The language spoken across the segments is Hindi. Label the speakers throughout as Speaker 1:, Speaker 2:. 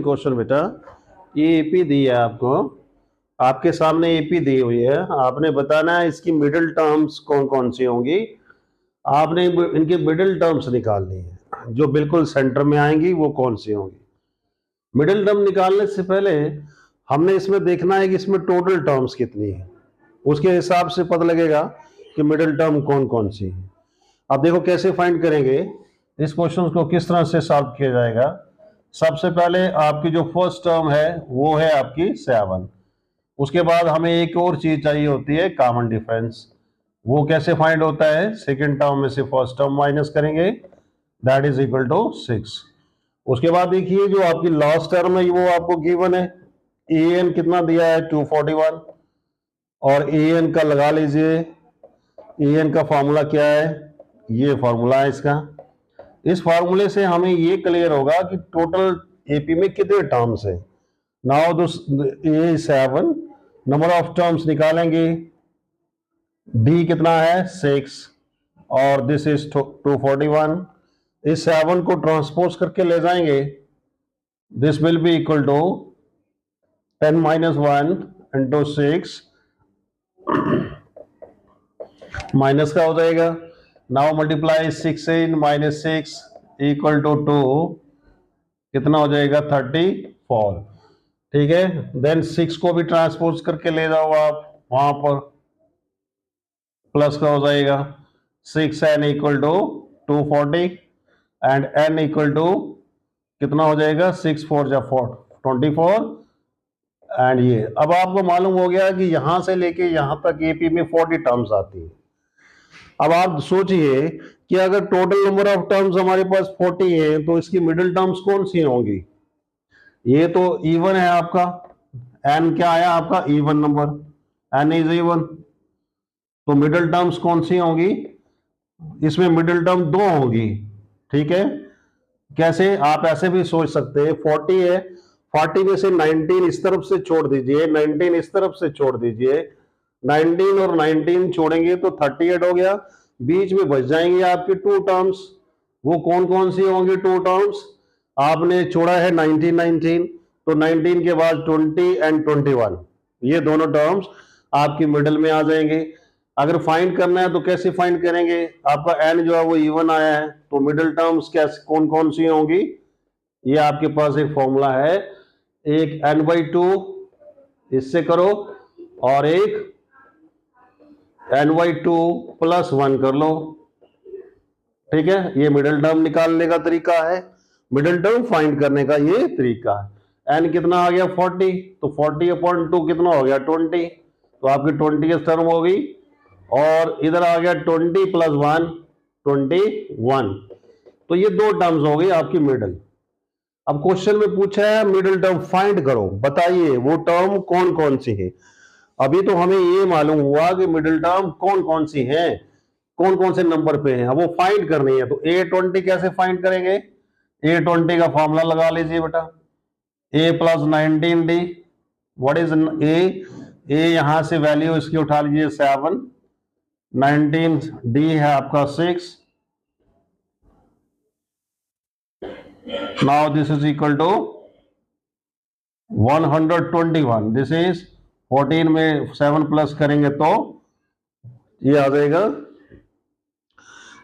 Speaker 1: क्वेश्चन बेटा, ये एपी दी है आपको, आपके सामने एपी दी हुई है, आपने बताना है इसकी मिडिल टर्म्स कौन कौन सी होंगी। आपने इनकी मिडिल टर्म्स निकालनी है, जो बिल्कुल सेंटर में आएंगी वो कौन सी होंगी। मिडिल टर्म निकालने से पहले हमने इसमें देखना है कि इसमें टोटल टर्म्स कितनी है, उसके हिसाब से पता लगेगा कि मिडिल टर्म कौन कौन सी है। अब देखो कैसे फाइंड करेंगे इस क्वेश्चन को, किस तरह से सॉल्व किया जाएगा। सबसे पहले आपकी जो फर्स्ट टर्म है वो है आपकी 7। उसके बाद हमें एक और चीज चाहिए होती है, कॉमन डिफरेंस। वो कैसे फाइंड होता है, सेकंड टर्म में से फर्स्ट टर्म माइनस करेंगे, दैट इज इक्वल टू 6। उसके बाद देखिए जो आपकी लास्ट टर्म है वो आपको गिवन है, ए एन कितना दिया है 241, और ए एन का लगा लीजिए। ए एन का फॉर्मूला क्या है, ये फॉर्मूला है इसका। इस फॉर्मूले से हमें ये क्लियर होगा कि टोटल एपी में कितने टर्म्स है। Now A 7, number of terms निकालेंगे, डी कितना है 6, और दिस इज 241। इस 7 को ट्रांसपोज करके ले जाएंगे, this will be equal to 10 minus 1 into 6, minus का हो जाएगा। Now multiply 16 minus 6 equal to 2, कितना हो जाएगा 34। ठीक है, देन 6 को भी ट्रांसपोज करके ले जाओ आप वहां पर, प्लस का हो जाएगा 6n equal to 240, and n equal to कितना हो जाएगा 6 4 जा 24। एंड ये अब आपको मालूम हो गया कि यहां से लेके यहां तक एपी में 40 टर्म्स आती है। अब आप सोचिए कि अगर टोटल नंबर ऑफ टर्म्स हमारे पास 40 है तो इसकी मिडिल टर्म्स कौन सी होंगी। ये तो इवन है आपका, एन क्या आया आपका even number, N is even, तो मिडिल टर्म्स कौन सी होंगी, इसमें मिडिल टर्म 2 होंगी। ठीक है, कैसे, आप ऐसे भी सोच सकते हैं 40 है, 40 में से 19 इस तरफ से छोड़ दीजिए, 19 इस तरफ से छोड़ दीजिए, 19 और 19 छोड़ेंगे तो 38 हो गया। बीच में बच जाएंगे आपके 2 टर्म्स, वो कौन कौन सी होंगी 2 टर्म्स। आपने छोड़ा है 19 तो 19 के बाद 20 एंड 21, ये दोनों टर्म्स आपकी मिडिल में आ जाएंगे। अगर फाइंड करना है तो कैसे फाइंड करेंगे, आपका एन जो है वो इवन आया है, तो मिडिल टर्म्स कैसे कौन कौन सी होंगी, ये आपके पास एक फॉर्मूला है, एक n/2 इससे करो, और एक n/2 + 1 कर लो। ठीक है, ये मिडिल टर्म निकालने का तरीका है, मिडिल टर्म फाइंड करने का ये तरीका है। n कितना आ गया 40, तो 40/2 कितना हो गया 20, तो आपकी 20th टर्म होगी, और इधर आ गया 20 + 1 21, तो ये 2 टर्म्स हो गई आपकी मिडिल। अब क्वेश्चन में पूछा है मिडिल टर्म फाइंड करो, बताइए वो टर्म कौन कौन सी है। अभी तो हमें ये मालूम हुआ कि मिडिल टर्म कौन कौन सी है, कौन कौन से नंबर पे है, अब वो फाइंड करनी है। तो A20 कैसे फाइंड करेंगे, A20 का फॉर्मूला लगा लीजिए बेटा, A + 19D, what is A यहां से वैल्यू इसकी उठा लीजिए 7, 19D है आपका 6, now this is equal to 121, this is 14 में 7 प्लस करेंगे तो ये आ जाएगा,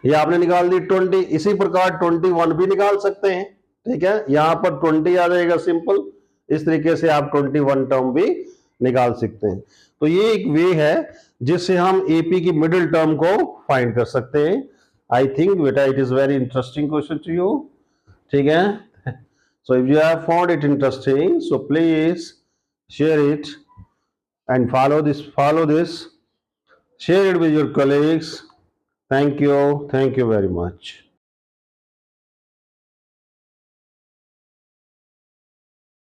Speaker 1: ये आपने निकाल दी 20। इसी प्रकार 21 भी निकाल सकते हैं। ठीक है, यहां पर 20 आ जाएगा सिंपल, इस तरीके से आप 21 टर्म भी निकाल सकते हैं। तो ये एक वे है जिससे हम एपी की मिडिल टर्म को फाइंड कर सकते हैं। आई थिंक बेटा it is very interesting question to you. ठीक है, so if you have found it interesting, so please share it and follow this, share it with your colleagues. Thank you very much.